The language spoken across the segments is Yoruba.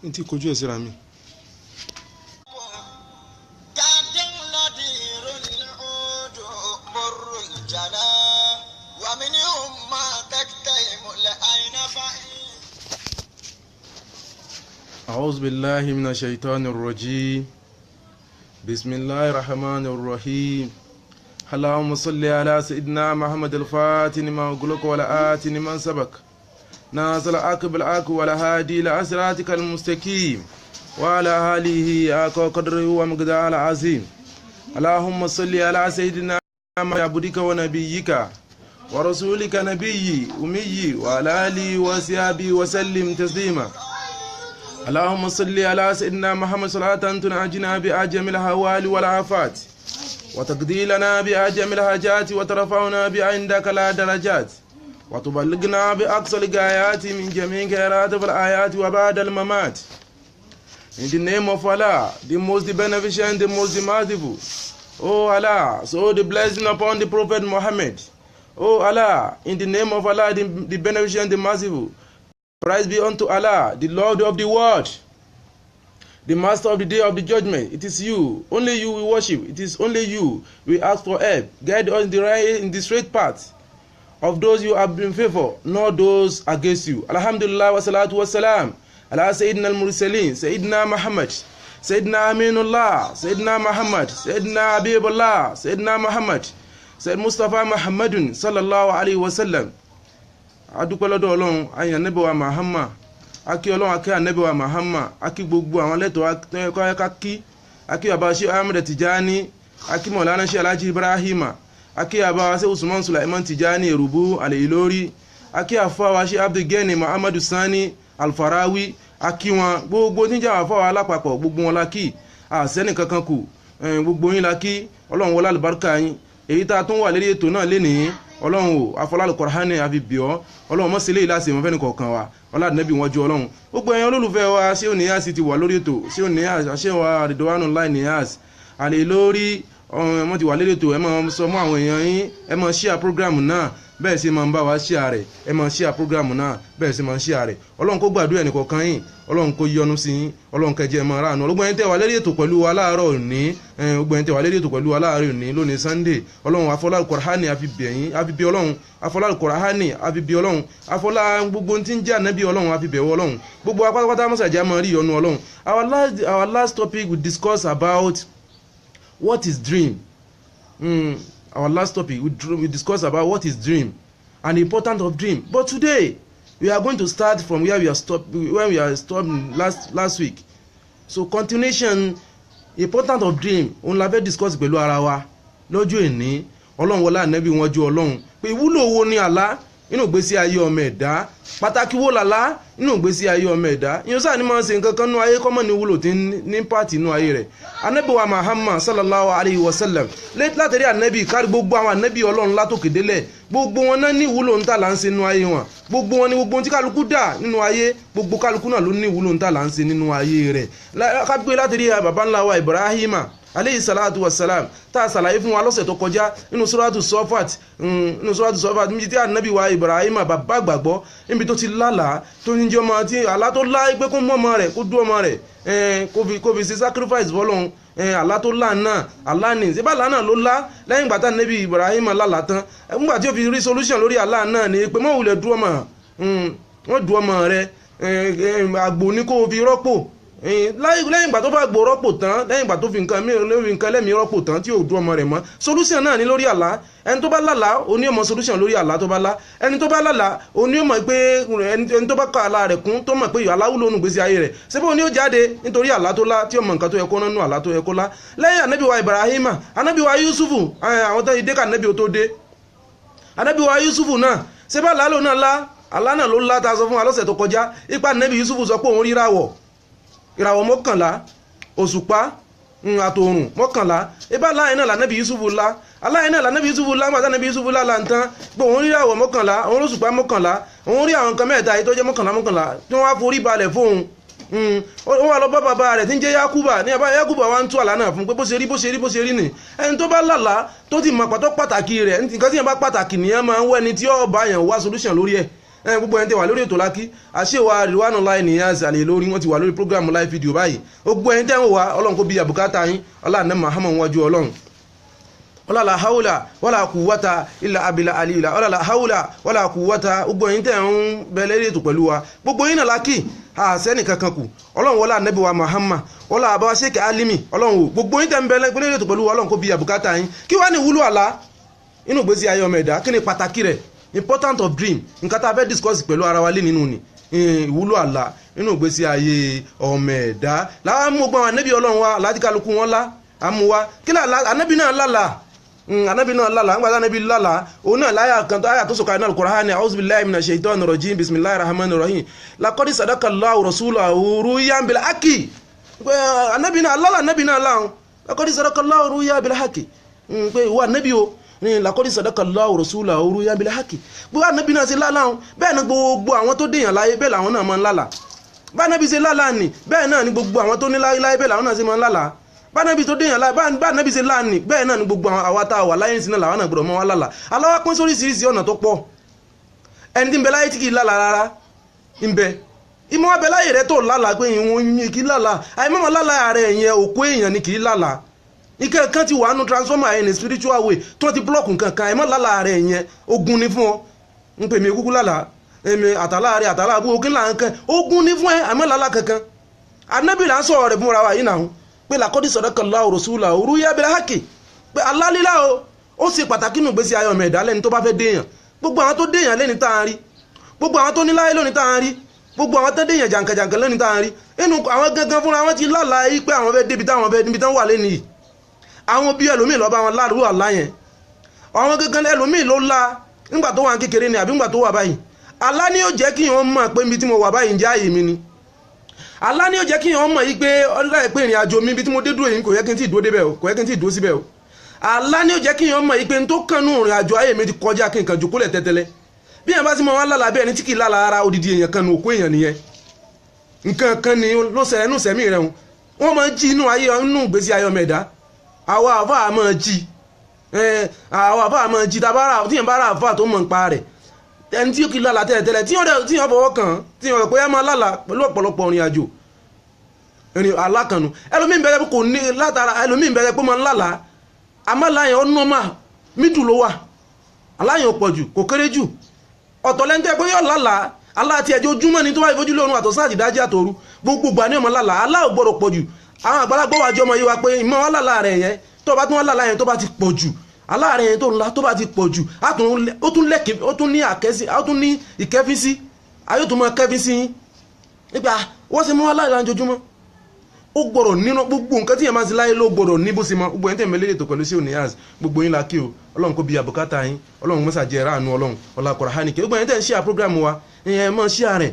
n ti kojú ẹ̀ síra mi. أعوذ بالله من الشيطان الرجيم بسم الله الرحمن الرحيم اللهم صل على سيدنا محمد الفاتح لما أغلق والآت لمن سبق ناصر الحق بالحق والهادي إلى صراطك المستقيم وعلى آله حق قدره ومقداره العظيم اللهم صل على سيدنا محمد عبدك ونبيك ورسولك نبي أمي وعلى آله وصحبه وسلم تسليما اللهم صل على سيدنا محمد صلاة تنجينا بأجمل الأهوال والآفات وتقضي لنا بأجمل الحاجات وترفعنا عندك لا درجات وتبلغنا بأقصى الغايات من جميع خيرات والآيات وبعد الممات. In the name of Allah, the most beneficent, the most merciful. Oh Allah, so the blessing upon the Prophet Muhammad. Oh Allah, in the name of Allah, the beneficent, the merciful. Praise be unto Allah, the Lord of the world, the Master of the day of the judgment. It is you, only you we worship. It is only you we ask for help. Guide us in the straight path of those you have been faithful, not those against you. Alhamdulillah wa salatu wa salam. Ala Sayyidina al-Mursalin, Sayyidina Muhammad, Sayyidina Aminullah, Sayyidina Muhammad, Sayyidina Habibullah, Sayyidina Muhammad, Sayyid Mustafa Muhammadun sallallahu alayhi wa sallam. Adúpẹ́ lọ́dọ̀ Ọlọ́run, ayin Ànábì wa Muhammad, akí Ọlọ́run, akí Ànábì wa Muhammad, akí gbogbo àwọn lẹ́tọ̀ọ́ akí, akí bàbá Sheikh Ahmed Tijani, akí Maulana Sheikh Alhaji Ibrahima, akí bàbá Sheikh Usman Sulaiman Tijani Erubu Al-Ilori, akí àfáwà Sheikh Abdul Gani Muhammadu Sani Al-Farawi, akí wọn gbogbo níjà àfáwà alápapọ̀ gbogbo wọn lákì, àṣẹ́nì kankan kù, gbogbo yín lákì, Ọlọ́run wọlá àlùbáríkà yín, èyí tá a tún wà lérí ètò náà lénìí. Ọlọ́run o afọlálù kọ̀rọ̀hánì àfibíọ́ Ọlọ́run mọ́ sílé ìlàsì ìmọ̀fẹ́ ní kọ̀ọ̀kan wa ọlọ́dúnẹ́bí wọn ju Ọlọ́run gbogbo ẹ̀yàn olólùfẹ́ wa ṣé òní yáàsì ti wà lórí ètò ṣé òní yáàsì ṣé wa àdìdọ́wánù láì ní yáàsì àlè lórí ọmọ ti wà lórí ètò ẹ máa sọ mọ́ àwọn èèyàn yín ẹ máa ṣíà prógrámù náà bẹ́ẹ̀ sì máa ń bá wa ṣíà rẹ̀ ẹ máa ṣíà prógrámù náà bẹ́ẹ̀ sì máa ń ṣíà rẹ̀ Ọlọ́run kó gbàdúrà ẹnì kọ̀ọ̀kan yín Ọlọ́run kó yọ́nú sí yín Ọlọ́run kẹjẹ máa ráàánú ọlọ́gbọ́n ẹni tẹ́ wà lérí ètò pẹ̀lú wa láàárọ̀ òní gbogbo ẹni tẹ́ wà lérí ètò pẹ̀lú wa láàárọ̀ òní lónìí Sunday Ọlọ́run afọlá Kùránì àfibẹ̀yìn àfibẹ̀ Ọlọ́run afọlá Kùránì àfibẹ̀ Ọlọ́run afọlá gbogbo tí ń jẹ́ ànábì Ọlọ́run àfibẹ̀wọ̀ Ọlọ́run gbogbo apátápátá mọ́sàjá máa rí ìyọ́nú Ọlọ́run. Our last topic we discuss about what is dream. Our last topic we discuss about what is dream and the importance of dream. But today we are going to start from where we are stopped last week. So continuation, importance of dream òun la fẹ́ discuss pẹ̀lú ara wa lọ́jọ́ ìní Ọlọ́run wọlá ànábì wọn ju Ọlọ́run pé ìwúlò wo ni àlá nínú ìgbésí ayé ọmọ ẹ̀dá pàtàkì wo làlá nínú ìgbésí ayé ọmọ ẹ̀dá ìyẹn sáà ní máa ń ṣe nǹkan kan nínú ayé kọ́mọ̀ ní wúlò tí ní pàtì nínú ayé rẹ̀. Ànábì wa Muhammad sallallahu alayhi wa sallam látàrí ànábì kárí gbogbo àwọn ànábì Ọlọ́run látòkè délẹ̀ gbogbo wọn náà ní ìwúlò ń tà là ń ṣe nínú ayé wọn gbogbo wọn ní gbogbo tí kálukú dà nínú ayé gbogbo kálukú náà ló ní ìwúlò ń tà là ń ṣe nínú ayé rẹ̀. kágbé látàrí bàbá ńlá wa Ibrahima aleyhi salatu wa salam tá a ṣàlàyé fún wa lọ́sẹ̀ tó kọjá nínú suratu Sofat níbi tí ànábì wa Ibrahima bàbá àgbàgbọ́ níbi tó ti lálàá tó ní jẹ́ ọmọ tí àlá tó lá pé kó mú ọmọ rẹ̀ kó dú ọmọ rẹ̀ kó fi ṣe sacrifice fọ́lọ́run àlá tó lá náà àlá ní ṣe bá àlá náà ló lá lẹ́yìn ìgbà tá ànábì Ibrahima lálàá tán nígbà tí ó fi rí solution lórí àlá náà ni pé mọ́ wulẹ̀ dú ọmọ wọ́n dú ọmọ rẹ̀ àgbò ní kó fi rọ́pò lẹ́yìn ìgbà tó bá gbò rọ́pò tán lẹ́yìn ìgbà tó fi nǹkan lẹ́mìí rọ́pò tán tí ò dú ọmọ rẹ̀ mọ́ solution náà ní lórí àlá ẹni tó bá lálàá ó ní ọmọ solution lórí àlá tó bá lá ẹni tó bá lálàá ó ní ọmọ pé ẹni tó bá ka àlá rẹ̀ kún tó mọ̀ pé àlá wúlò nù gbèsè ayé rẹ̀ ṣé bó ní ó jáde nítorí àlá tó lá tí ọmọ nǹkan tó yẹ kó nánú àlá tó yẹ kó lá. lẹ́yìn ànábì wa Ibrahima ànábì wa Yusufu àwọn tó dé ká ànábì ó tó dé ànábì wa Yusufu náà ṣé bá lálò náà lá àlá náà ló lá ta sọ fún wa lọ́sẹ̀ tó kọjá ipa ànábì Yusufu sọ pé òun rí ìràwọ̀ mọ́kànlá òṣùpá àtòrùn mọ́kànlá ibà láàrin náà lànàbí Yusufu lá aláìní náà lànàbí Yusufu lá nígbà tánàbí Yusufu lá láǹtán pé òun rí ìràwọ̀ mọ́kànlá òun òṣùpá mọ́kànlá òun rí àwọn nǹkan mẹ́ta yìí tó jẹ́ mọ́kànlá tí wọ́n á forí balẹ̀ fóun ó wà lọ bá bàbá rẹ̀ tí ń jẹ́ Yakuba ní àbá Yakuba wá ń tú àlá náà fún pé bó ṣe rí nì ẹni tó bá lálàá tó ti mọ̀ pàtó pàtàkì rẹ̀ nǹkan tí yẹn bá pàtàkì nìyẹn máa ń wọ ẹni tí ó bá yẹn wá solution lórí ẹ̀ gbogbo ẹni tẹ́ wà lórí ètò Lákì àṣewà Ridwanullahi Niyas Al-Ilory wọ́n ti wà lórí program live video báyìí gbogbo ẹni tẹ́ ń wà Ọlọ́run kó bí àbùkátà yín ọlá àná Muhammad wájú Ọlọ́run wala la hawla wala quwwata illa abila alila wala la hawla wala quwwata gbogbo yin tẹ́ ń bẹ lórí ètò pẹ̀lú wa gbogbo yin na Lákì a se ni kankan kù Ọlọ́run wala Ànábì wa Muhammad wala aba Sheikh Alimi Ọlọ́run gbogbo yin tẹ́ ń bẹ lórí ètò pẹ̀lú wa Ọlọ́run kó bí àbùkátà yín kí wá ní wúlò àlá inú gbésí ayé ọmọ ẹ̀dá kí ni pàtàkì rẹ̀ important of dream nǹkan tá fẹ́ discuss pẹ̀lú ara wa lé nínú ni ìwúlò àlá inú gbésí ayé ọmọ ẹ̀dá la mú gbọ́n Ànábì Ọlọ́run wa láti kálukú wọn lá amu wa kí la Ànábì náà lálàá Ànábì náà lálàá ńgbà Ànábì lálàá òun náà láyà kan tó àyà tó sọ̀kalẹ̀ náà Al-Qur'ani a'udhu billahi minash shaitani rajim bismillahir rahmanir rahim laqad sadaqallahu rasulahu ru'yan bil haqqi Ànábì náà lálàá Ànábì náà láhùn laqad sadaqallahu ru'yan bil haqqi pé ìwà Ànábì o ní laqad sadaqallahu rasulahu ru'yan bil haqqi gbogbo Ànábì náà ṣe lálàá bẹ́ẹ̀ ni gbogbo àwọn tó dèèyàn láyé bẹ́ẹ̀ làwọn náà máa ń lálàá bá Ànábì ṣe lálàá ni bẹ́ẹ̀ náà ni gbogbo àwọn tó ní láyé bẹ́ẹ̀ làwọn náà ṣe máa ń lálàá bá Ànábì tó déyàn láì bá Ànábì ṣe láàní bẹ́ẹ̀ náà ni gbogbo àwa tá a wà láyé sí náà làwọn náà gbọ́dọ̀ mọ́ wá lálàá aláwọ̀ pín sóríṣiríṣi ọ̀nà tó pọ̀ ẹni tí ń bẹ láyé tí kì í lálàá rárá ń bẹ ìmọ̀ abẹ láyé rẹ tó lálàá pé ìwọ̀n kì í lálàá àìmọ́mọ́ lálàá rẹ ìyẹn òkú èèyàn ni kì í lálàá ike kan ti wà nù transformer in a spiritual way tó ti block nǹkan kan àìmọ́ lálàá rẹ ìyẹn ogun ni fún ọ ń pè mí kúkú lálàá èmi àtàlá rẹ àtàlá àbúrò kí là ń kẹ ogun ni fún ẹ àìmọ́ lálàá kankan Ànábì là ń sọ̀rọ̀ rẹ̀ fúnra wa yìí náà pé làkọ́dí sadaqallahu rasulahu ru'yan bil haqqi pé alálílá ó ṣe pàtàkì nù gbésí ayọ̀ mẹ́ẹ̀dá lẹ́ni tó bá fẹ́ déèyàn gbogbo àwọn tó déèyàn lẹ́ni tá à ń rí gbogbo àwọn tó ní láyé lónìí tá à ń rí gbogbo àwọn tó déèyàn jàǹkàjàǹkà lónìí tá à ń rí inú àwọn gangan fúnra wọn ti lálàá yìí pé àwọn fẹ́ débi táwọn fẹ́ níbi táwọn wà lẹ́ni yìí àwọn bí ẹlòmíì lọ bá wọn láàrú àlá yẹn àwọn gangan ẹlòmíì ló la nígbà tó wà kékeré ni àbí nígbà tó wà báyìí àlá ni yóò jẹ́ kí wọ́n mọ̀ pé ibi tí mo wà báyìí ń jẹ́ àyè mi ni àlá ni ó jẹ́ kí wọ́n mọ̀ yí pé ọlọ́dà pé ìrìn àjò mi bí tí mo dé dúró yìí kò yẹ kí n tí ì dúró débẹ̀ o kò yẹ kí n tí ì dúró síbẹ̀ o àlá ni ó jẹ́ kí wọ́n mọ̀ yí pé n tó kànnú ìrìn àjò ayé mi ti kọjá kí n kàn jòkó lẹ̀ tẹ́tẹ́lẹ́ bí yẹn bá ti mọ wọn lálàá bẹ́ẹ̀ ni tí kì í lálàá ara odidi èèyàn kan ní òkú èèyàn nìyẹn nǹkan kan ni ló ṣẹlẹ̀ nù sẹ́mi rẹ̀ wọ́n máa ń jí inú ayé inú ìgbésí ayé ọmọ ẹ̀dá àwa àfáà máa jí àwọn àfáà máa jí tí yẹn bá rà àfáà tó mọ̀ ń pa rẹ̀ ẹni tí kì í lálàá tẹ́lẹ̀ tí yẹn fọwọ́ kàn tí yẹn rẹ̀ pé ẹ máa lálàá pẹ̀lú ọ̀pọ̀lọpọ̀ ìrìn àjò ẹni alákànnù ẹlòmíín bẹ̀rẹ̀ kò ní látara ẹlòmíín bẹ̀rẹ̀ pé máa ń lálàá àmọ́ láyẹn ó nọ́mà mídù ló wà aláyẹn ò pọ̀ jù kò kéré jù ọ̀tọ̀ lẹ́ńtẹ́ pé yóò lálàá aláàtí ẹjọ́ ojúmọ́ ni tó bá ìfojú lóorun àtọ̀sán àti ìdájí àtòru gbogbo gbà ní ọmọ lálàá aláò gbọ́dọ̀ pọ̀ jù àwọn àgbàlagbà wà jọmọ yìí wa pé ìmọ̀ wọn lálàá rẹ̀ yẹn tó bá tún wọn lálàá yẹn tó bá ti pọ̀ jù aláàrẹ̀ yẹn tó ńlá tó bá ti pọ̀ jù ó tún ní àkẹ́sí ó tún ní ìkẹ́fínsí ayé tó mọ kẹ́fínsí nípa wọ́n ṣe mọ́ wọn lálàá jojúmọ́ ó gbọ́dọ̀ nínú gbogbo nǹkan tí yẹn máa ń ṣe láyé ló gbọ́dọ̀ ní bó ṣe mọ gbogbo ẹni tẹ̀ mẹ́lẹ́ ètò pẹ̀lú sí Niyas gbogbo yín la kí o Ọlọ́run kó bí àbùkátà yín Ọlọ́run mọ́sà jẹ́ ráàánú Ọlọ́run ọlá Kùránì kí gbogbo ẹni tẹ̀ ń ṣe àprógrámù wa ìyẹn mọ́ ṣí àrẹ̀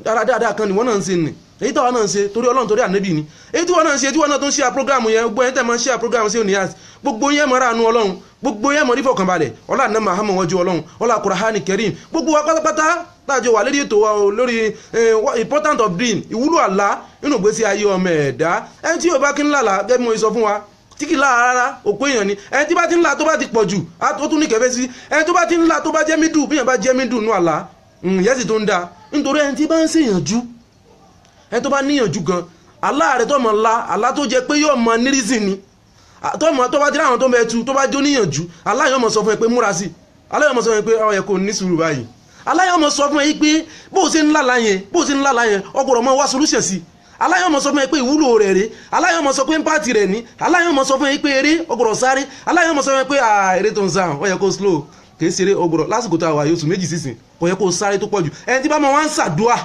dáadáa kan ni wọ́n náà ń ṣe nì èyí táwa náà ń ṣe torí Ọlọ́run torí Ànábì ni èyí tí wọ́n náà ń ṣe tí wọ́n náà tó ń ṣe àprógrámù yẹn gbogbo ẹni tẹ̀ mọ́ ṣe àprógrámù sí Niyas gbogbo yẹn mọ́ ráàánú Ọlọ́run gbogbo yẹn mọ́ rí fọkànbalẹ̀ ọlá Ànábì Muhammad wọ́jú Ọlọ́run ọlá Kùránì Karim gbogbo wa pátápátá tájọ wà lórí ètò wa lórí important of dream ìwúlò àlá nínú ìgbésí ayé ọmọ ẹ̀dá ẹni tí yóò bá kí ń lálàá gẹ́gẹ́ bí mo sọ fún wa tí kì í lára rárá òpó èèyàn ni ẹni tí bá ti ń la tó bá ti pọ̀ jù ó tún ní kẹfẹ́ sí ẹni tó bá ti ń la tó bá jẹ́ mídù bí yẹn bá jẹ́ mídù nù àlá ìyẹn sì tó ń da nítorí ẹni tí bá ń ṣèyànjú ẹni tó bá níyànjú gan àlá rẹ̀ tó mọ̀ la àlá tó jẹ́ pé yóò mọ nírísì ni tó bá ti ráwọn tó bẹ tu tó bá jó níyànjú àlá yóò mọ̀ sọ fún ẹ pé múra sí àlá yóò mọ̀ sọ fún ẹ pé ó yẹ kó ní sùúrù báyìí aláyọ̀ mọ̀ sọ fún ẹ pé bó o ṣe ń lálàá yẹn ọgbọ̀rọ̀ mọ́ wá solution sí aláyọ̀ mọ̀ sọ fún ẹ pé ìwúlò rẹ̀ rẹ̀ aláyọ̀ mọ̀ sọ pé pàtì rẹ̀ ní aláyọ̀ mọ̀ sọ fún ẹ pé eré ọgbọ̀rọ̀ sáré aláyọ̀ mọ̀ sọ fún ẹ pé eré tó ń sá ó yẹ kó slow kìí ṣeré ọgbọ̀rọ̀ lásìkò tó àwà yóò méjì sísìn ó yẹ kó sáré tó pọ̀ jù ẹni tí bá máa wá ń ṣàdúà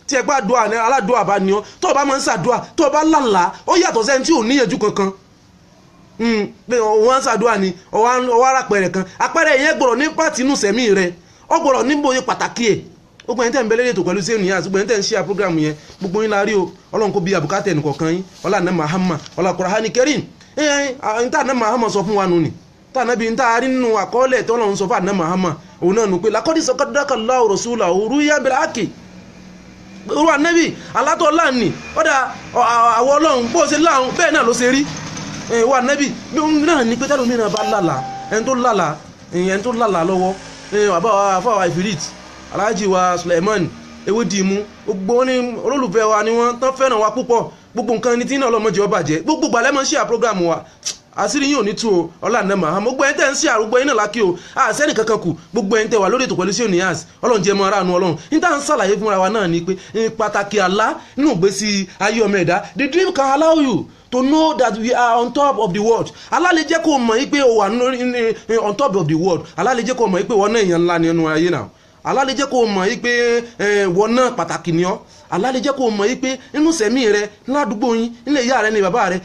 tí ẹ gbá àdúà ní aládùà bá ní ọ tó o bá máa ń ṣàdúà tó o bá lálàá ó yàtọ̀ sẹ́ni tí ò níyànjú kankan pé wọ́n ń ṣàdúrà ni ọwọ́ arápẹ̀rẹ̀ kan apẹ̀rẹ̀ yẹn gbọ́dọ̀ ní pàtì inú sẹ̀mí rẹ̀ ọ gbọ́dọ̀ níbo yẹ pàtàkì ẹ̀ gbogbo ẹni tẹ́ ń bẹ lórí ètò pẹ̀lú sí Niyas gbogbo ẹni tẹ́ ń ṣe àprógrámù yẹn gbogbo yín la rí o Ọlọ́run kó bí àbùkátà ẹnì kọ̀ọ̀kan yín ọlá Ànábì Muhammad ọlá Kùránì Karim ẹ̀yìn tá Ànábì Muhammad sọ fún wa nù ni tá Ànábì ń tá a rí nínú àkọọ́lẹ̀ tí Ọlọ́run sọ fún Ànábì Muhammad òun náà nù pé laqad sadaqallahu rasulahu ru'yan bil haqqi irú Ànábì alátọ̀ láàánì ọ̀dà àwọ̀ Ọlọ́run bó ṣe láàrún bẹ́ẹ̀ náà ló ṣe rí wà Ànábì náà ní pé tẹ́lómi náà bá lálàá ẹni tó lálàá lọ́wọ́ àfáwà ìfìrìt Alhaji wa Suleiman Ewédìímú gbogbo ní olólùfẹ́ wa ni wọ́n tán fẹ́ràn wa púpọ̀ gbogbo nǹkan ní tí náà lọ́mọdé ọba jẹ́ gbogbo gbàlẹ́ mọ́ sí àprógrámù wa àṣírí yìí ò ní tú o ọlànà mahama gbogbo ẹni tẹ́ ń sí àrùgbọ́ iná lákì o àṣẹ́nì kankan kù gbogbo ẹni tẹ́ wà lórí ètò pẹ̀lú sí òníyàs ọlọ́run jẹ́ mọ́ ara nu ọlọ́run níta ń ṣàlàyé fúnra wa náà ni pé pàtàkì àlá nínú ìgbésí ayé ọmọ ẹ̀dá the dream can allow you to know that we are on top of the world Allah lè jẹ́ kó mọ̀ yí pé o wà on top of the world Allah lè jẹ́ kó mọ̀ yí pé wọ́n náà èèyàn ńlá ni ẹnu ayé náà Allah lè jẹ́ kó mọ̀ yí pé wọ́n náà pàtàkì ni ọ́ Allah lè jẹ́ kó mọ̀ yí pé nínú sẹ̀mí rẹ ládùúgbò yín nílé ìyá rẹ ní bàbá rẹ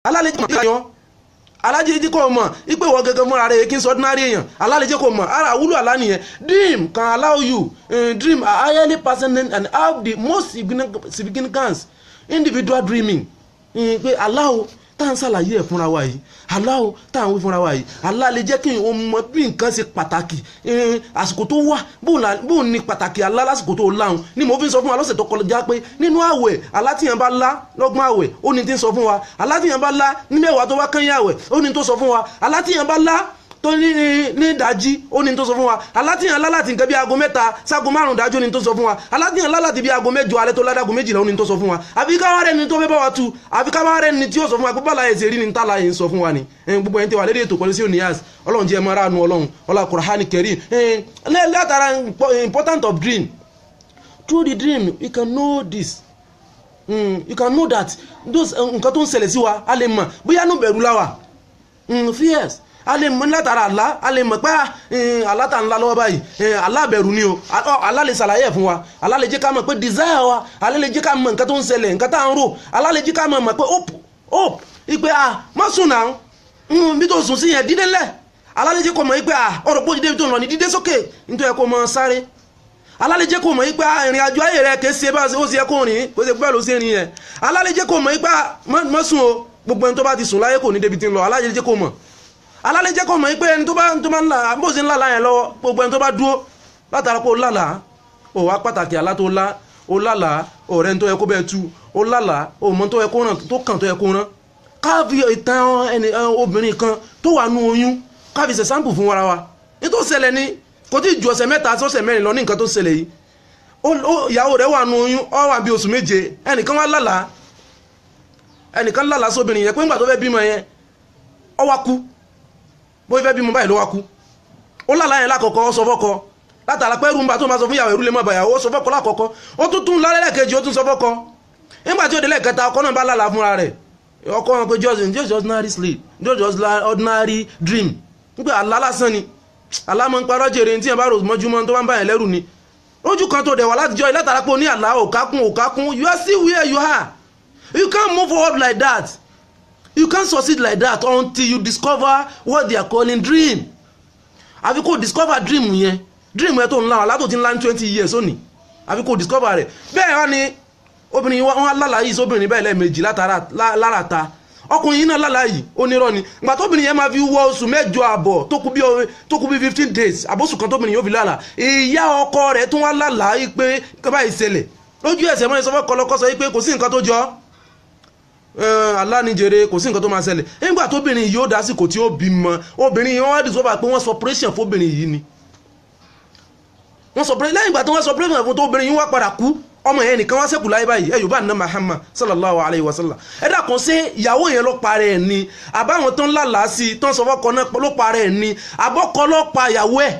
Allah lè jẹ́ kó mọ̀ yí alájẹ́jẹ́ kó mọ̀ ipé wọ́n gẹ́gẹ́ fúnra rẹ̀ kí n sọ ordinary èèyàn Allah lè jẹ́ kó mọ̀ ara àwúlò àlá nìyẹn dream can allow you dream are highly personal and have the most significance individual dreaming pé Allah o tá à ń ṣàlàyé ẹ̀ fúnra wa yìí Allah o tá à ń wí fúnra wa yìí Allah lè jẹ́ kí o mọ̀ bí nǹkan ṣe pàtàkì àsìkò tó wà bóun ní pàtàkì Allah lásìkò tó láhùn ni mo fi ń sọ fún wa lọ́sẹ̀ tó kọjá pé nínú àwẹ̀ Allah tí yẹn bá lá lọ́gbọ̀n àwẹ̀ ó ní tí ń sọ fún wa Allah tí yẹn bá lá ní mẹ́wàá tó wá kányìn àwẹ̀ ó ní tó sọ fún wa Allah tí yẹn bá lá tó ní ìdájí ó ní tó sọ fún wa alátíyàn láláti nǹkan bí aago 3 ságo 5 dájú ní tó sọ fún wa alátíyàn láláti bí aago 8 alẹ́ tó ládágo 12 ó ní tó sọ fún wa àfi káwá rẹ̀ ní tó fẹ́ bá wa tú àfi káwá rẹ̀ ní tí ó sọ fún wa pípọ́ láyé ṣe rí ní tààlà yìí ń sọ fún wa ni gbogbo ẹni tí wà lédè ètò pẹ̀lú sí òníyàs ọlọ́run jẹ́ mara nu ọlọ́run ọlá Kùránì Kẹ́rímù látara important of dream through the dream you can know this you can know that those nǹkan tó ń ṣẹlẹ̀ sí wa a lè mọ̀ bóyá nù bẹ̀rù láwà fears a lè mọ̀ látara àlá a lè mọ̀ pé àlá tá ń lá lọ́wọ́ báyìí àlá bẹ̀rù ni o àlá lè ṣàlàyé fún wa àlá lè jẹ́ ká mọ̀ pé desire wa àlá lè jẹ́ ká mọ̀ nǹkan tó ń ṣẹlẹ̀ nǹkan tá ń rò àlá lè jẹ́ ká mọ̀ pé hope ipe má sùn náà bí tó sùn sí yẹn dídé lẹ̀ àlá lè jẹ́ kó mọ̀ ipe ọ̀rọ̀ pé dídé tó ń lọ ní dídé sókè nítorí kó mọ̀ sáré àlá lè jẹ́ kó mọ̀ ipe ìrìn àjò ayé rẹ̀ kìí ṣe bá ó ṣe kó rìn kó ṣe bẹ́ẹ̀ ló ṣe rìn yẹn àlá lè jẹ́ kó mọ̀ ipe má sùn o gbogbo ẹni tó bá ti sùn láyé kò ní débi tí ń lọ àlá lè jẹ́ kó mọ̀ Allah lè jẹ́ kó mọ̀ pé ẹni tó bá ń là bó ṣe ń lálàá yẹn lọ́wọ́ gbogbo ẹni tó bá dúró látara pé ó lálàá ó wá pàtàkì àlá tó lá ó lálàá ọ̀rẹ́ ní tó yẹ kó bẹ́ẹ̀ tú ó lálàá ó mọ̀ tó yẹ kó ràn tó kàn tó yẹ kó ràn káàfi ìtàn ẹni obìnrin kan tó wà nú oyún káàfi ṣe sample fún ara wa ní tó ṣẹlẹ̀ ní kò tí ju ọ̀sẹ̀ 3 sọ́sẹ̀ 4 lọ ní nǹkan tó ṣẹlẹ̀ yìí ìyàwó rẹ̀ wà nú oyún ó wà bí oṣù 7 ẹnìkan wá lálàá ẹnìkan lálàá sóbìnrin yẹn pé ńgbà tó fẹ́ bímọ yẹn ó wá kú bó fẹ́ bí mo báyìí ló wá kú ó lálàá yẹn lákọ̀ọ́kọ́ ó sọ fọ́kọ látara pé rúmbà tó máa sọ fún ìyàwó ìrúlé mọ́ bàyàwó ó sọ fọ́kọ lákọ̀ọ́kọ́ ó tún lálẹ́ kejì ó tún sọ fọ́kọ nígbà tí ó délẹ̀ kẹta ọkọ náà bá lálàá fúnra rẹ̀ ọkọ wọn pé just ordinary sleep just ordinary dream nígbà àlá lásán ni àlá mọ́ ń parọ́ jèrè tí yẹn bá rò mọ́júmọ́ tó bá ń bá yẹn lẹ́rù ni lójú kan tó dẹ̀ wà látijọ́ látara pé ó ní àlá òkákún you are still where you are you can't move forward like that. You can't succeed like that until you discover what they are calling dream. Àfi kó discover dream yẹn tó ń lá látò tí ń lá ní 20 years ó ní àfi kó discover rẹ̀ bẹ́ẹ̀ wá ní obìnrin wọn lálàá yìí sóbìnrin bẹ́ẹ̀ lẹ́ẹ̀mejì lára ta ọkùnrin yìí náà lálàá yìí ó nírọ́ ni ìgbà tóbìnrin yẹn máa fi wọ oṣù 8 àbọ̀ tó kú bí 15 days àbóṣù kan tóbìnrin yóò fi lálàá ìyá ọkọ rẹ̀ tó wá lálàá yìí pé kọ́bá ìṣẹ̀lẹ̀ lójú ẹsẹ̀ mọ́ ìsọfọ́ kọlọkọ́ sọ yìí pé kò sí nǹkan tó jọ aláníjèrè kò sí nǹkan tó máa ṣẹlẹ̀ nígbà tóbìnrin yìí ó dásìkò tí ó bímọ obìnrin yìí wọ́n wá discover pé wọ́n sọ operation fóbìnrin yìí ni wọ́n sọ operation lẹ́yìn ìgbà tí wọ́n sọ operation fún tóbìnrin yìí wá padà kú ọmọ yẹn nìkan wá ṣẹ́kù láyé báyìí ẹ yorùbá nínú Muhammad sallallahu alayhi wa sallam ẹ dákun ṣé ìyàwó yẹn ló parẹ́ ẹ̀ ni àbáwọn tó ń lálàá sí i tó ń sọ fọ́kọ náà ló parẹ́ ẹ̀ ni àbọ́kọ ló pa ìyàwó ẹ̀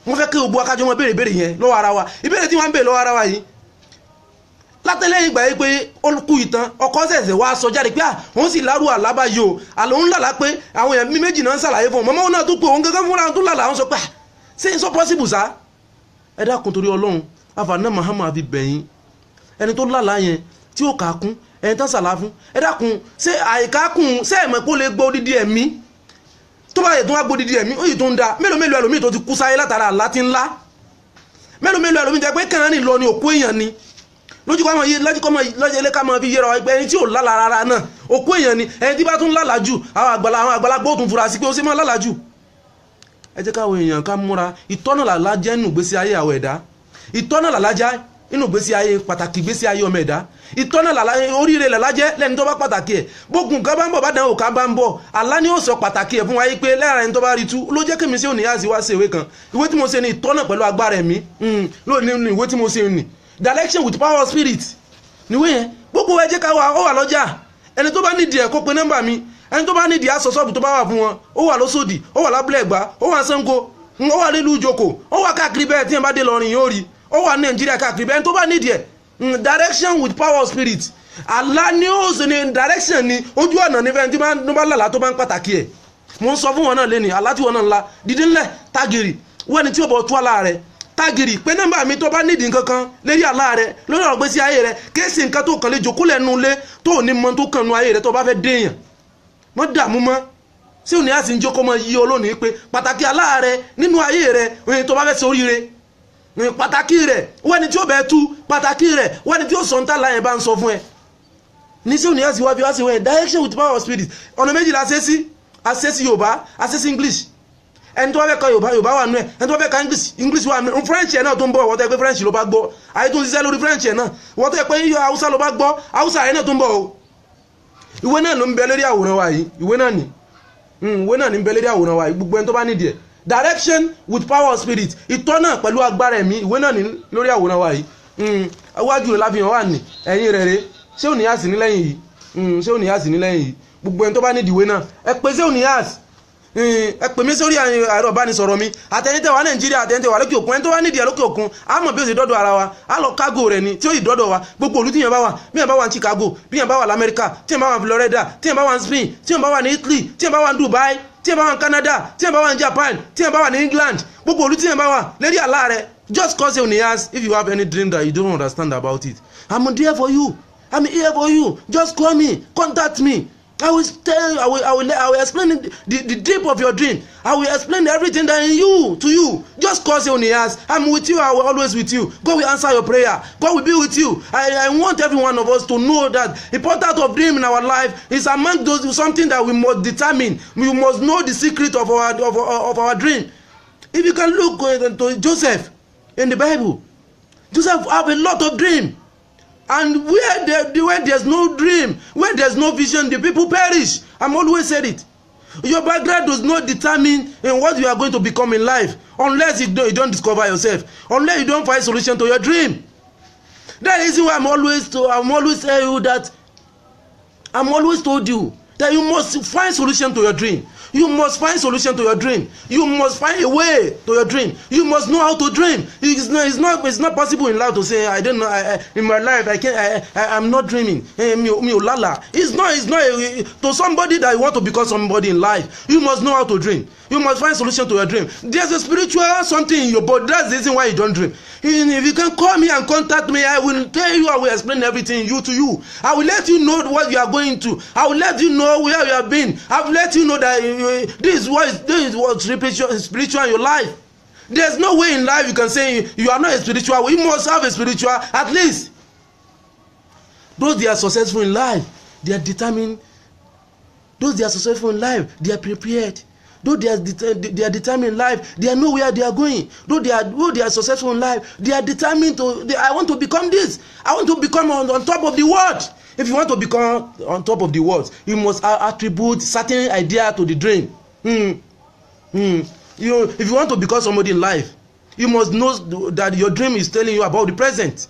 wọ́n fẹ́ kí gbogbo akájọ́ wọn béèrè yẹn lọ́wọ́ ara wa ìbéèrè tí wọ́n ń béèrè lọ́wọ́ ara wa yìí látẹ̀lẹ́yìn ìgbà yìí pé olùkú ìtàn ọkọ ṣẹ̀ṣẹ̀ wá sọ jáde pé wọ́n sì lárú àlábá yìí o àlọ́ ń lálàá pé àwọn èèyàn méjì náà ń ṣàlàyé fún ọmọ náà tó pé òun gẹ́gẹ́ fúnra tó lálàá wọn sọ pé ṣé sọ possible sá ẹ dákun torí ọlọ́run àfààní Muhammad fi bẹ̀yìn ẹni tó lálàá yẹn tí ó kàákún ẹni tán ṣàlàá fún ẹ dákun ṣé àìkákùn ṣé ẹ̀mọ̀ pé ó lè gbọ́ odidi ẹ̀mí tó bá yẹ tó wá gbọ́ odidi ẹ̀mí ó yìí tó ń da mélòó ẹlòmíì tó ti kú sáyé látara àlá tí ńlá mélòó ẹlòmíì jẹ́ pé kàn án nìlọ ni òkú èèyàn ni lójú kọ́ lọ́jọ́ ilé ká máa fi yẹra ẹgbẹ́ ẹni tí ò lálàá rárá náà òkú èèyàn ni ẹni tí bá tún lálàá jù àwọn àgbàlagbà ó tún fura sí pé ó sì máa lálàá jù ẹ jẹ́ káwọn èèyàn ká múra ìtọ́nà làlá jẹ́ nù gbésí ayé àwọ̀ ẹ̀dá ìtọ́nà làlá já inú gbésí ayé pàtàkì gbésí ayé ọmọ ẹ̀dá ìtọ́nà oríire làlá jẹ́ lẹ́ni tó bá pàtàkì ẹ̀ gbogbo nǹkan bá ń bọ̀ bá dánwò ká bá ń bọ̀ àlá ni ó sọ pàtàkì ẹ̀ fún wa yí pé lẹ́yìn ẹni tó bá rí tú ló jẹ́ kémi sí òní yá sí wá sí ìwé kan ìwé tí mo ṣe ni ìtọ́nà pẹ̀lú agbára ẹ̀mí lónìí ìwé tí mo ṣe ni direction with power of spirit níwé yẹn gbogbo ẹ jẹ́ ká wà ó wà lọ́jà ẹni tó bá nídìí ẹ̀ kó pe nọ́mbà mi ẹni tó bá nídìí aṣọ ṣọ́ọ̀bù tó bá wà fún wọn ó wà lóṣòdì ó wà lábúlé Ẹ̀gbá ó wà Ṣàngó ó wà nílùú Ìjòkò ó wà káàkiri bẹ́ẹ̀ tí ẹ bá dé lọrin yóò rí ó wà Nàìjíríà káàkiri bẹ́ẹ̀ ẹni tó bá nídìí ẹ̀ direction with power of spirit àlá ni ó sì ní direction ni ojú ọ̀nà nífẹ̀ẹ́ tí wọ́n bá lálàá tó bá ń pàtàkì ẹ̀ mo ń sọ fún wọn náà lẹ́ni àlá tí wọn náà ńlá dídí ńlẹ̀ tágìrì wọ́n ni tí ó bọ̀ tú àlá rẹ̀ tágìrì pé nọ́mbà mi tó bá nídìí nǹkan kan lérí àlá rẹ̀ lórí ọ̀rọ̀ gbésí ayé rẹ̀ kéèsì nǹkan tó kàn lè jòkó lẹ́nu ilé tó ní mọ tó kàn nu ayé rẹ̀ tó bá fẹ́ déèyàn mọ́ dààmú mọ́ sí òní àti njó kọ́ mọ́ yí olónìí pé pàtàkì àlá rẹ̀ nínú ayé rẹ̀ òyìn tó bá fẹ́ ṣoríire pàtàkì rẹ̀ wọ́n ni tí ó bẹ̀ tú pàtàkì rẹ̀ wọ́n ni tí ó sọ ń tà láyé bá ń sọ fún ẹ ní sí òní àti wá fi wá sí wẹ́n direction with power of spirit ọ̀nà méjìlá àṣẹ́sí Yorùbá àṣẹ́sí English ẹni tó bá fẹ́ kọ Yorùbá wà nú ẹ̀ ẹni tó bá fẹ́ ka English wà nú ẹ̀ French ẹ̀ náà tó ń bọ̀ wọ́n tó yẹ pé French ló bá gbọ́ ayé tó ń ṣiṣẹ́ lórí French ẹ̀ náà wọ́n tó yẹ pé Hausa ló bá gbọ́ Hausa ẹ̀ náà tó ń bọ̀ o ìwé náà ló ń bẹ lórí àwòrán wa yìí ìwé náà ní ń bẹ lórí àwòrán wa yìí gbogbo ẹni tó bá nídìí ẹ̀ direction with power of spirit ìtọ́nà pẹ̀lú agbára ẹ̀mí ìwé náà ní lórí àwòrán wa yìí iwájú rẹ̀ láfihàn wà ní ẹ̀yìn rẹ̀ rẹ̀ ṣé òní yá sí ní lẹ́yìn yìí ṣé òní yá sí ní lẹ́yìn yìí gbogbo ẹni tó bá nídìí ìwé náà ẹ pé ṣé òní yá sí ẹ pè mí sórí ẹ̀rọ ìbánisọ̀rọ̀ mi àtẹ̀yìntẹ̀ wà Nàìjíríà àtẹ̀yìntẹ̀ wà lókè òkun ẹni tó wá nídìí ẹ̀ lókè òkun á mọ̀ bí ó ṣe dọ́dọ̀ ara wa á lọ kágò rẹ̀ ni tí ó yìí dọ́dọ̀ wa gbogbo olú tíyẹn bá wà bí yẹn bá wà ní Chicago bí yẹn bá wà lamẹ́ríkà tíyẹn bá wà ní Florida tíyẹn bá wà ní Spain tíyẹn bá wà ní Italy tíyẹn bá wà ní Dubai tíyẹn bá wà ní Canada tíyẹn bá wà ní Japan tíyẹn bá wà ní England gbogbo olú tíyẹn bá wà lérí àlá rẹ̀ just cause you ask if you have any dream that you don't understand about it I'm there for you I'm here for you just call me contact me I will tell you, I will explain the deep of your dream. I will explain everything that in you to you. Just cause you only ask. I'm with you. I will always with you. God will answer your prayer. God will be with you. I want every one of us to know that the importance of dream in our life is among those something that we must determine. We must know the secret of our dream. If you can look to Joseph in the Bible, Joseph have a lot of dream. And where there's no dream, where there's no vision, the people perish. I'm always said it. Your background does not determine what you are going to become in life unless you don't discover yourself, unless you don't find solution to your dream. That is why I'm always tell you that I'm always told you that you must find solution to your dream. You must find solution to your dream. You must find a way to your dream. You must know how to dream. It's not possible in life to say I don't know. In my life I'm not dreaming. It's not to somebody that you want to become somebody in life. You must know how to dream. You must find solution to your dream. There's a spiritual something in your body. That's the reason why you don't dream. If you can call me and contact me, I will tell you. I will explain everything to you. I will let you know what you are going to. I will let you know where you have been. I will let you know that this is what spiritual in your life. There's no way in life you can say you are not a spiritual. You must have a spiritual at least. Those that are successful in life, they are determined. Those that are successful in life, they are prepared. Though they are determined in life, they know where they are going. Though they are successful in life, they are determined I want to become this. I want to become on top of the world. If you want to become on top of the world, you must attribute certain idea to the dream. If you want to become somebody in life, you must know that your dream is telling you about the present.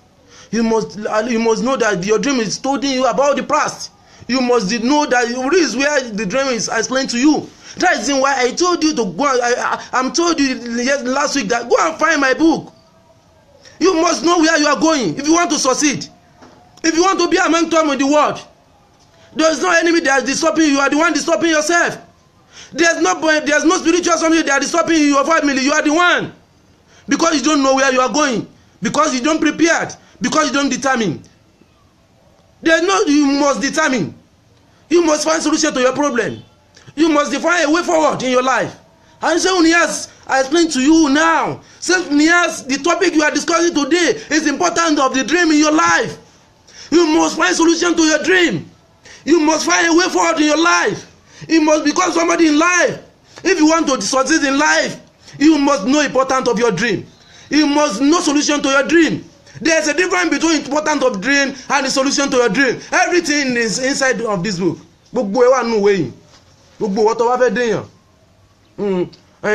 You must know that your dream is telling you about the past. You must know that this is where the dream is explained to you. That is why I told you to go. I'm told you last week that go and find my book. You must know where you are going if you want to succeed. If you want to be among them in the world, there is no enemy that is disturbing you. You are the one disturbing yourself. There's no spiritual something that is disturbing you. Your family, you are the one. Because you don't know where you are going. Because you don't prepare. Because you don't determine. You must determine. You must find solution to your problem. You must define a way forward in your life. And so I explain to you now. So the topic you are discussing today is the importance of the dream in your life. You must find solution to your dream. You must find a way forward in your life. You must become somebody in life. If you want to succeed in life, you must know the importance of your dream. You must know solution to your dream. There's a difference between importance of dream and the solution to your dream. Everything is inside of this book. Gbogbo ẹ wà nínú ìwé yìí. Gbogbo owó tó bá fẹ́ déyàn.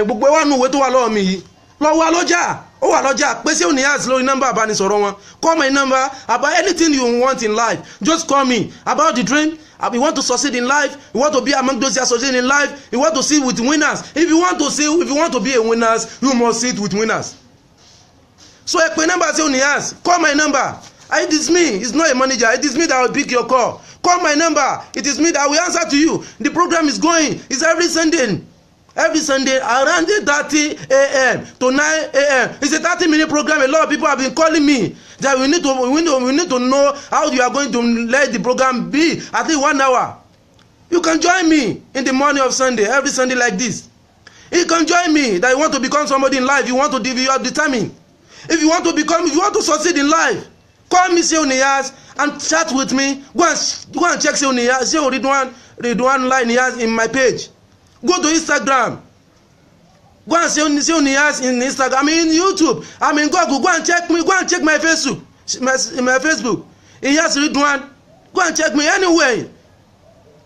Gbogbo ẹ wà nínú ìwé tó wà lọ́wọ́ mi yìí. Lọ wá lọ́jà. Ó wà lọ́jà. Pé ṣé o ní ask lórí nọ́mbà àbánisọ̀rọ̀ wọn. Call my number about anything you want in life. Just call me about the dream. If you want to succeed in life, you want to be among those that succeed in life, you want to sit with winners. If you want to be a winners, you must sit with winners. So ẹ pè number ṣé o ní ask. Call my number. It is me. It's not a manager. It is me that will pick your call. Call my number. It is me that will answer to you. The program is going. It's every Sunday. Every Sunday around 8:30 a.m. to 9 a.m. It's a 30-minute program. A lot of people have been calling me that we need to know how you are going to let the program be at least 1 hour. You can join me in the morning of Sunday, every Sunday like this. You can join me that you want to become somebody in life. You are determined. If you want to succeed in life, call me Shehu Niyas and chat with me. Go and check Shehu Niyas, Shehu Ridwan Lai Niyas in my page. Go to Instagram. Go and Shehu Niyas in Instagram. I'm in YouTube. I'm in Google. Go and check me. Go and check my Facebook. My Facebook. Niyas Ridwan. Go and check me anywhere.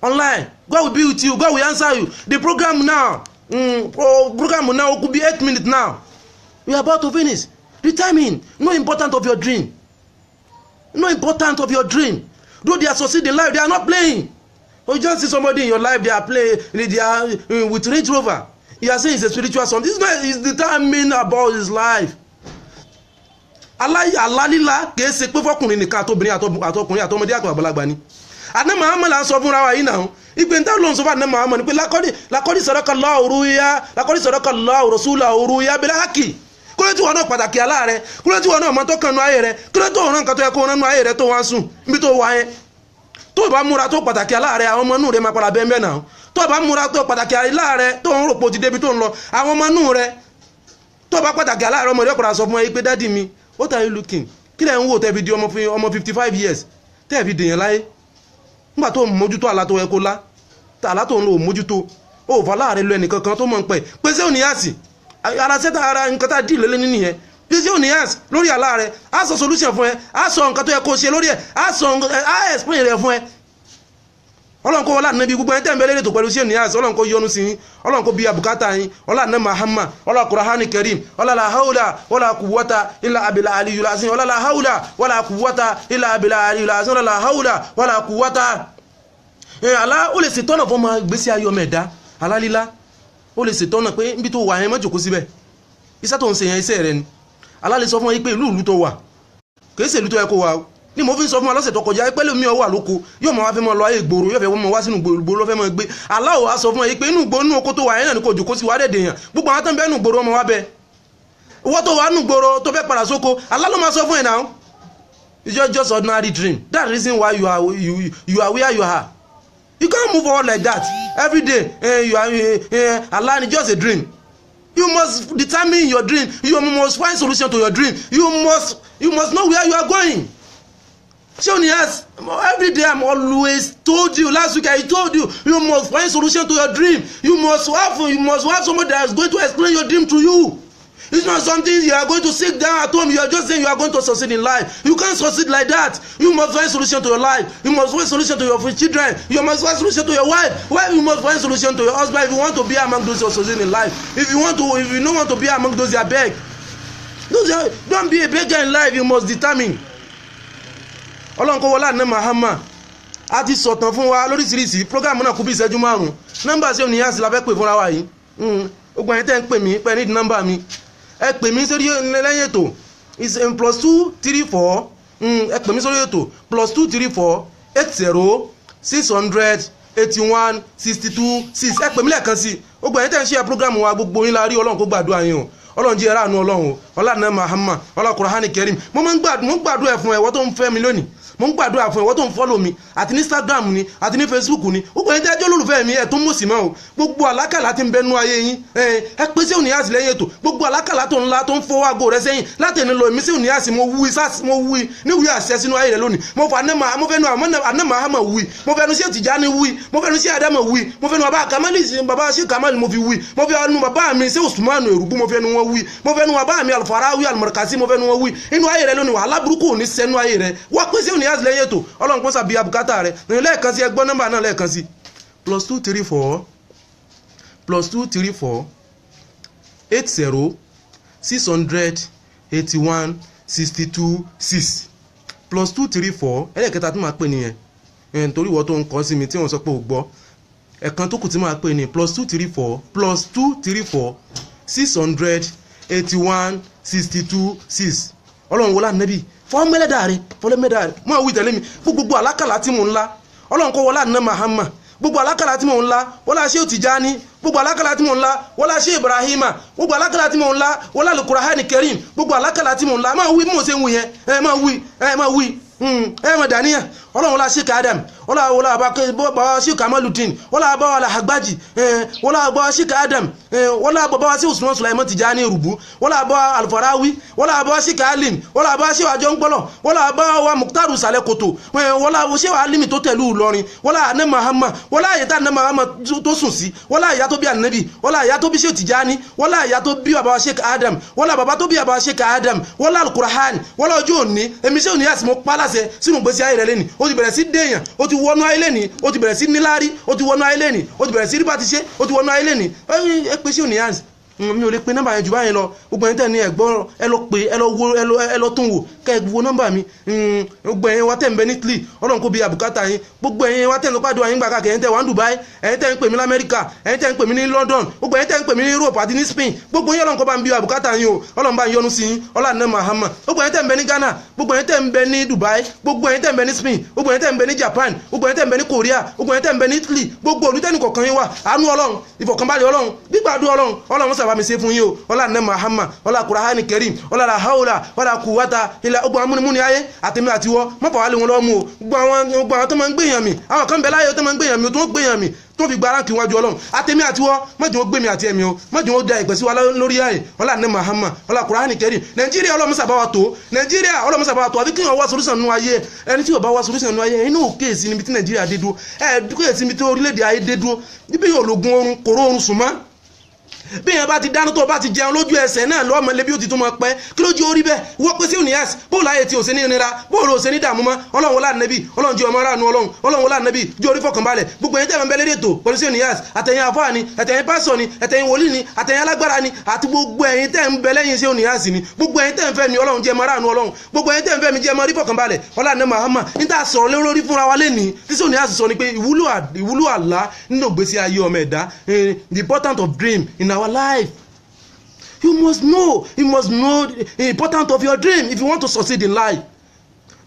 Online. God will be with you. God will answer you. The program now. Program now could be 8 minutes now. We are about to finish. Determine. No importance of your dream. No importance of your dream. Though they are succeeding in life, they are not playing. Or you just see somebody in your life, they are playing, they are with Range Rover. You are saying it's a spiritual something. This man is determined about his life. Alalila kìí ṣe pé fọkùnrin nìkan àtobìnrin àtọkùnrin àtọmọdé àgbàlagbà ni. Àná Muhammad là ń sọ fúnra wa yìí náà. Ìpè ń tẹ́lọ̀ ń sọ fún àná Muhammad ni pé lakọ́dí sadakallahu ruya, lakọ́dí sadakallahu rasulahu ruya bil haqi. Kúrò tí wọn náà pàtàkì àlá rẹ, kúrò tí wọn náà mọ tó kànú ayé rẹ, kúrò tó ràn nǹkan tó yẹ kó ránú ayé rẹ tó wá sùn níbi tó wá yẹn. Tó bá múra tó pàtàkì àlá rẹ, àwọn ọmọ inú rẹ máa padà bẹ́ẹ̀ bẹ́ẹ̀ náà. Tó bá múra tó pàtàkì àlá rẹ, tó ń rò pò ti débi tó ń lọ, àwọn ọmọ inú rẹ. Tó bá pàtàkì àlá rẹ, ọmọ rẹ padà sọ fún ẹ pé dádì mi, what are you looking? Kí lẹ̀ ń wò tẹ́ fi di ọmọ 55 years? Tẹ́ fi dèèyàn láyé. Nígbà tó mójútó àlá tó yẹ kó lá. Àlá tó ń lò mójútó. Ó fà láàrin lọ ẹnìkankan tó mọ̀ ń pẹ̀. Pé Shehu Niyas. Ara nǹkan tá dì lélẹ́ nínú yẹn. Shehu Niyas lórí àlá rẹ̀ á sọ solution fún ẹ, á sọ nǹkan tó yẹ kó ṣe lórí ẹ̀, á explain rẹ̀ fún ẹ. Ọlọ́run kó wọlá Ànábì gbogbo ẹni tẹ́ ń bẹ lérè tó pẹ̀lú Shehu Niyas, Ọlọ́run kó yọ́nú sí yín, Ọlọ́run kó bí àbùkátà yín, ọlá Ànábì Muhammad, ọlá Qur'ani Karim, ọlá la hawla wala quwwata illa billahi aliyyil azim, ọlá la hawla wala quwwata illa billahi aliyyil azim, ọlá la hawla wala quwwata. Àlá ó lè ṣètọ́nà fún ọmọ ìgbésí ayé ọmọ ẹ̀dá, àlá lílá ó lè ṣètọ́nà pé níbi tó wà yẹn má jókòó síbẹ̀. Iṣẹ́ tó ń ṣe yẹn iṣẹ́ rẹ ni. Àlá lè sọ fún wọn pé ìlú tó wà kìí ṣe ìlú tó yẹ kó wà o. Ní mo fi ń sọ fún wa lọ́sẹ̀ tó kọjá pé lómi ọwà lóko yóò máa wá fẹ́ mọ́ lọ ayé ìgboro, yóò fẹ́ mọ́ wá sínú ìgboro ló fẹ́ mọ́ gbé. Àlá ò wá sọ fún wọn pé inú oko tó wà yẹn náà ni kò jòkó sí wá dẹ̀dẹ̀ yàn. Gbogbo àwọn tó ń bẹ inú ìgboro ọmọ wa bẹ. Owó tó wà nínú ìgboro tó fẹ́ padà sóko, àlá ló máa sọ fún ẹ̀ náà. It's just ordinary dream. That's the reason why you are where you are. You can't move forward like that every day. Allah is just a dream. You must determine your dream. You must find solution to your dream. You must know where you are going. Shehu Niyas, every day I'm always told you. Last week I told you, you must find solution to your dream. You must have somebody that is going to explain your dream to you. It's not something you are going to sit down at home. You are just saying you are going to succeed in life. You can't succeed like that. You must find solution to your life. You must find solution to your children. You must find solution to your wife. You must find solution to your husband if you want to be among those who are succeeding in life. If you don't want to be among those that beg. Don't be a beggar in life. You must determine. Ọlọ́run kó wọlá ní Muhammad. A ti sọ̀tàn fún wa lóríṣiríṣi. Program náà kú bí ìṣẹ́jú 5. Nọ́mbà Shehu Niyas la fẹ́ pè fúnra wa yìí. Ogun ẹ̀yin tẹ́ ń pè mí pẹ́ ní nọ́mbà mi. Ẹ pè mí sórí lẹ́yìn ètò is +234 ẹ pè mí sórí ètò +234 80 600 81 62 6 ẹ pè mí lẹ́ẹ̀kan sí. Gbogbo ẹ̀yin tẹ́ ń ṣe program wa gbogbo yín la rí, Ọlọ́run kó gbàdúrà yín o. Ọlọ́run jẹ́ ráàánú Ọlọ́run o. Ọlá Ànábì Muhammad, ọlá Qur'ani Karim. Mo gbàdúrà fún ẹ̀wọ́ tó ń fẹ́ mi lónìí. mo ń gbàdúrà fún ìwọ tó ń follow mi àti ní Instagram ni àti ní Facebook ni gbogbo ẹni tẹ́jọ́ olólùfẹ́ mi ẹ̀ tó ń mọ̀ sí mọ́ o gbogbo àlákàlà tí ń bẹnu ayé yín ẹ pé sí òní àtìlẹ́yìn ètò gbogbo àlákàlà tó ńlá tó ń fọwọ́ àgọ́ rẹ sẹ́yìn látẹ̀ni lọ èmi sí òní àsì mo wí níwì àṣẹ sínú ayé rẹ lónìí mo fẹnu anamahama wí mo fẹnu sí Tijani wí mo fẹnu sí Adamu wí mo fẹnu bàbá sí Kamali mo fi wí mo fẹnu bàbá mi sí Usmanu Erubu mo fẹnu wọn wí mo fẹnu bàbá mi Alfarawi Almarkasi mo fẹnu wọn wí inú ayé rẹ lónìí wàhálà burúkú ò ní sẹ́nu ayé rẹ wá pé sí òní àtìlẹ́yìn ètò Ọlọ́run kó sàbí abùkátà rẹ lẹ́ẹ̀kan sí ẹgbọ́n nọ́mbà náà lẹ́ẹ̀kan sí +234 80 600 81 62 6 +234 ẹlẹ́ẹ̀kẹta tí máa pè nìyẹn nítorí ìwọ tó ń kọ́ sí mi tí wọ́n sọ pé ò gbọ́ ẹ̀kan tó kù tí máa pè ní +234 600 81 62 6 Ọlọ́run wọlé ànábì fọ́mẹ́lẹ́dà rẹ máa wí tẹ̀lé mi gbogbo àlákàlà tí mò ń lá Ọlọ́run kó wọlé àná Muhammad gbogbo àlákàlà tí mò ń lá wọlá ṣé Tijani gbogbo àlákàlà tí mò ń lá wọlá ṣé Ibrahima gbogbo àlákàlà tí mò ń lá wọlá Al-Qur'ani Karim gbogbo àlákàlà tí mò ń lá máa wí mò ń ṣe wù yẹn máa wí mọ̀ dàníyàn Ọlọ́run wọlá Sheikh Adam wọlá bàbá Sheikh Kamaludin wọlá bàbá Al-Hagbaji wọlá bàbá Sheikh Adam wọlá bàbá Sheikh Usman Sulaiman Tijani Erubu wọlá bàbá Alfarawi wọlá bàbá Sheikh Alim wọlá bàbá Sheikh Ajongbolo wọlá bàbá Mukhtaru Salekoto wọlá Sheikh Alimi tó tẹ̀lú Ìlọrin wọlá Anna Muhammad wọlá àyẹ̀tà Anna Muhammad tó sùn sí wọlá àyà tó bí Ànábì wọlá àyà tó bí Sheikh Tijani wọlá àyà tó bí bàbá Sheikh Adam wọlá bàbá tó bí bàbá Sheikh Adam wọlá Al-Qur'an wọlá ọjọ́ òní èmi ṣé òní àti mo pálàṣẹ sínú gbèsè ayé rẹ lẹ́ni ó ti bẹ̀rẹ̀ sí déèyàn ó ti wọnú ayé lẹ́ni ó ti bẹ̀rẹ̀ sí níláárí ó ti wọnú ayé lẹ́ni ó ti bẹ̀rẹ̀ sí rí bá ti ṣe ó ti wọnú ayé lẹ́ni ẹ pé sí òní àǹsì mi ò lè pe nọ́mbà yẹn jù báyìí lọ gbogbo ẹ̀yin tẹ́ ní ẹ̀gbọ́n ẹ lọ pé ẹ lọ tún wò kẹ́ ẹ wo nọ́mbà mi gbogbo ẹ̀yin wa tẹ́ ń bẹ ní Italy Ọlọ́run kó bí àbùkátà yín gbogbo ẹ̀yin wa tẹ́ ń lọ́pàá àdúrà yín gbà káàkiri ẹ̀yin tẹ́ wà ní Dubai ẹ̀yin tẹ́ ń pè mí ní Amẹ́ríkà ẹ̀yin tẹ́ ń pè mí ní London gbogbo ẹ̀yin tẹ́ ń pè mí ní Europe àti ní Spain gbogbo yín Ọlọ́run kó bá ń bí àbùkátà yín o Ọlọ́run bá ń yọ́nú sí yín Ọlọ́run náà Muhammad gbogbo ẹ̀yin tẹ́ ń bẹ ní Ghana gbogbo ẹ̀yin tẹ́ ń bẹ ní Dubai gbogbo ẹ̀yin tẹ́ ń bẹ ní Spain gbogbo ẹ̀yin tẹ́ ń bẹ ní Japan gbogbo ẹ̀yin tẹ́ ń bẹ ní Korea gbogbo ẹ̀yin tẹ́ ń bẹ ní Italy gbogbo olùtẹ́ni kọ̀ọ̀kan yín wà àánú Ọlọ́run ìfọ̀kànbalẹ̀ Ọlọ́run gbígbàdúrà Ọlọ́run sábà mi ṣe fún yín o Ọlọ́run náà Muhammad Ọlọ́run Qur'ani Karim Ọlọ́run la hawla wala quwwata illa ogun amúnimúni ayé àtẹ̀mí àti wọ́ mọ́fà wálé wọn lọ́mú o gbogbo àwọn tó máa ń gbèyàn mi àwọn kan bẹ láyé tó máa ń gbèyàn mi tó ń gbèyàn mi tó fi gba ránkì wájú Ọlọ́run àtẹ̀mí àti wọ́ mọ́jú ó gbèmí àti ẹ̀mí o mọ́jú ó da ìpè sí wa lórí ayé Ọlọ́run Muhammad Ọlọ́run Qur'ani Karim Nàìjíríà Ọlọ́run sábà wa tó Nàìjíríà Ọlọ́run sábà wa tó àbí kí wọ́n wá solution nínú ayé ẹni tí yóò bá wá solution nínú ayé inú òkè sí níbi tí Nàìjíríà dé dúró dúkè sí níbi tí orílẹ̀-èdè ayé dé dúró níbi yóò lògùn oorun kòró oorun sùn mọ́ bí yẹn bá ti dáná tó bá ti jẹun lójú ẹsẹ̀ náà lọ́mọ lẹ́bí ó ti tún mọ pẹ́ kí lójú orí bẹ́ẹ̀ wọ́n pèsè òníyàsí bóòlù ayé tí ò sí ní nira bóòlù ò sí ní dààmú mọ́ Ọlọ́run wọlé ànábì Ọlọ́run jẹ́ ọmọ aráàánú Ọlọ́run wọlé ànábì jẹ́ orí fọkànbalẹ̀ gbogbo ẹ̀yin tẹ́lẹ̀ ń bẹ lédè tó pèsè òníyàsí àtẹ̀yìn àfáà ni àtẹ̀yìn pásọ̀ ni àtẹ̀yìn wòlíì ni àtẹ̀yìn alágbára ni àti gbogbo ẹ̀yin tẹ́ ń bẹ lẹ́yìn sí òníyàsí ni gbogbo ẹ̀yin tẹ́ ń fẹ́ mi Ọlọ́run jẹ́ ọmọ aráàánú Ọlọ́run gbogbo ẹ̀yin tẹ́ ń fẹ́ mi jẹ́ ọmọ orí fọkànbalẹ̀ Ọlọ́run Muhammad níta sọ̀rọ̀ lórí fúnra wa lẹ́ni tí sí òníyàsí sọ ni pé ìwúlò àlá nínú ìgbésí ayé ọmọ ẹ̀dá the importance of dream in our life. You must know the importance of your dream if you want to succeed in life.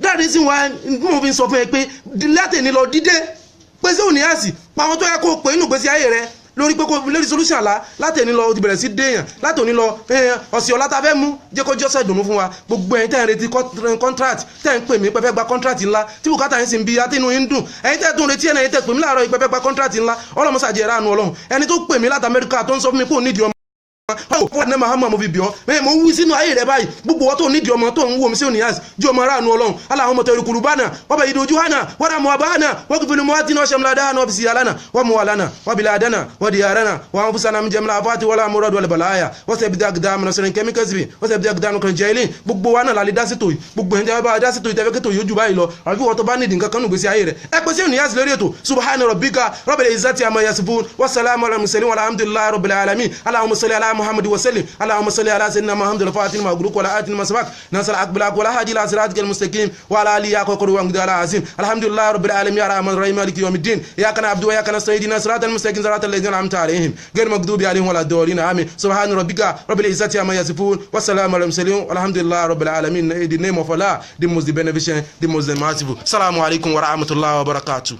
That is why mo fi sọ fún ẹ pé láti ní lọ dídé pé sí òní àsì pa àwọn tó yẹ kó pé inú ìgbésí ayé rẹ lórí pé kó lórí solution àlá láti ní lọ ti bẹ̀rẹ̀ sí déèyàn láti òní lọ ọ̀sẹ̀ ọ̀la ta fẹ́ mú jẹ́ kó jọ́sẹ̀ dùnú fún wa gbogbo ẹ̀yin tẹ́ ń retí contract tẹ́ ń pè mí pẹ́fẹ́ gba contract ńlá tí bùkátà yín sì ń bi àtinú yín dùn ẹ̀yin tẹ́ tún retí ẹ̀yin tẹ́ pè mí láàárọ̀ ìpẹ́fẹ́ gba contract ńlá ọlọ́mọsàjẹ́ ìránu Ọlọ́run ẹni tó pè mí láti Amẹ́ríkà tó ń sọ fún mi pé ò nídìí ọmọ ọ̀nà Muhammad mo fi bíọ́ mo ń wí sínú ayé rẹ báyìí gbogbo wọn tó nídìí ọmọ tó ń wò mí sí òníyàsí jẹ́ ọmọ aráàánú Ọlọ́run Allahumma tẹ̀rù kùrùbánà wọ́n bẹ̀ ìdójú hànà wọ́n dà mọ́ abáhànà wọ́n kò fi lè mọ́ àti náà ṣẹmúlá dáhànà wọ́n fi sí alánà wọ́n mú alánà wọ́n bìlà àdánà wọ́n di àránà wọ́n fún sanam jẹ́múlá àfáàtì wọ́n lámúrọ̀ dọ̀lẹ̀ bàláyà wọ́n sẹ́ bìdá gidá mọ̀ sẹ́rin kẹ́míkẹ́sì wọ́n sẹ́ bìdá gidá nù kan jẹ́ ilé gbogbo wa náà lálẹ́ dásítò yìí gbogbo ẹ̀ńtẹ́ bá dásítò yìí tẹ́fẹ́ kẹ́tò yóò jù báyìí lọ àbí wọ́n tó bá nídìí nǹkan kan nù gbèsè ayé rẹ̀ ẹ pèsè òníyàsí lórí ètò subhana rabbika rabbil izzati amma yasifun wassalamu ala mursalin walhamdulillahi rabbil alamin allahumma salli ala muhammad wa sallim allahumma salli على سيدنا محمد الفاتح المغلوق ولا آتنا ما سبق ناصر أقبلك ولا هادي إلى صراطك المستقيم وعلى آله حق قدره ومقداره العظيم الحمد لله رب العالمين الرحمن الرحيم مالك يوم الدين إياك نعبد وإياك نستعين صراط المستقيم صراط الذين أنعمت عليهم غير المغضوب عليهم ولا الضالين آمين سبحان ربك رب العزة عما يصفون والسلام على المرسلين والحمد لله رب العالمين. In the name of Allah, the most beneficent, the most merciful. Assalamu alaikum wa rahmatullahi wa barakatuh.